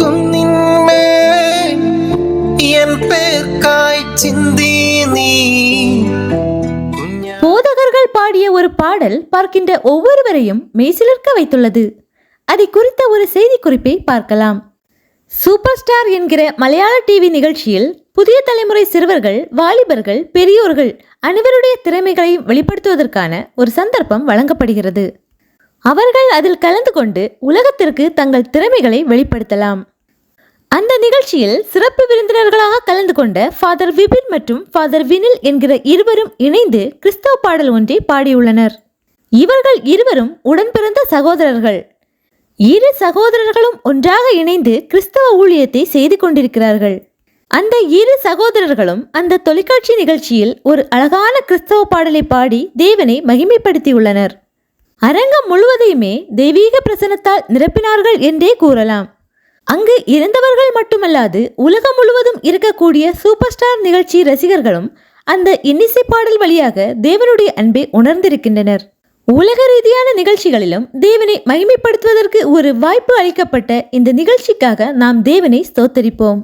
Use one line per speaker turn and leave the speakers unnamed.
குன்னின்மேல் என் பேர்க்காய் சிந்தி நீ.
போதகர்கள் பாடிய ஒரு பாடல் பார்க்கின்ற ஒவ்வொருவரையும் மெய்சிலிர்க்க வைத்துள்ளது. அதை குறித்த ஒரு செய்தி குறிப்பை பார்க்கலாம். சூப்பர் ஸ்டார் என்கிற மலையாள டிவி நிகழ்ச்சியில் புதிய தலைமுறை சிறுவர்கள், வாலிபர்கள், பெரியோர்கள் அனைவருடைய திறமைகளை வெளிப்படுத்துவதற்கான ஒரு சந்தர்ப்பம் வழங்கப்படுகிறது. அவர்கள் அதில் கலந்து கொண்டு உலகத்திற்கு தங்கள் திறமைகளை வெளிப்படுத்தலாம். அந்த நிகழ்ச்சியில் சிறப்பு விருந்தினர்களாக கலந்து கொண்ட ஃபாதர் விபின் மற்றும் ஃபாதர் வினில் என்கிற இருவரும் இணைந்து கிறிஸ்தவ பாடல் ஒன்றை பாடியுள்ளனர். இவர்கள் இருவரும் உடன் பிறந்த சகோதரர்கள். இரு சகோதரர்களும் ஒன்றாக இணைந்து கிறிஸ்தவ ஊழியத்தை செய்து கொண்டிருக்கிறார்கள். அந்த இரு சகோதரர்களும் அந்த தொலைக்காட்சி நிகழ்ச்சியில் ஒரு அழகான கிறிஸ்தவ பாடலை பாடி தேவனை மகிமைப்படுத்தியுள்ளனர். அரங்கம் முழுவதையுமே தெய்வீக பிரசன்னத்தால் நிரப்பினார்கள் என்றே கூறலாம். அங்கு இருந்தவர்கள் மட்டுமல்லாது உலகம் முழுவதும் இருக்கக்கூடிய சூப்பர் ஸ்டார் நிகழ்ச்சி ரசிகர்களும் அந்த இன்னிசை பாடல் வழியாக தேவனுடைய அன்பை உணர்ந்திருக்கின்றனர். உலக ரீதியான நிகழ்ச்சிகளிலும் தேவனை மகிமைப்படுத்துவதற்கு ஒரு வாய்ப்பு அளிக்கப்பட்ட இந்த நிகழ்ச்சிக்காக நாம் தேவனை ஸ்தோத்தரிப்போம்.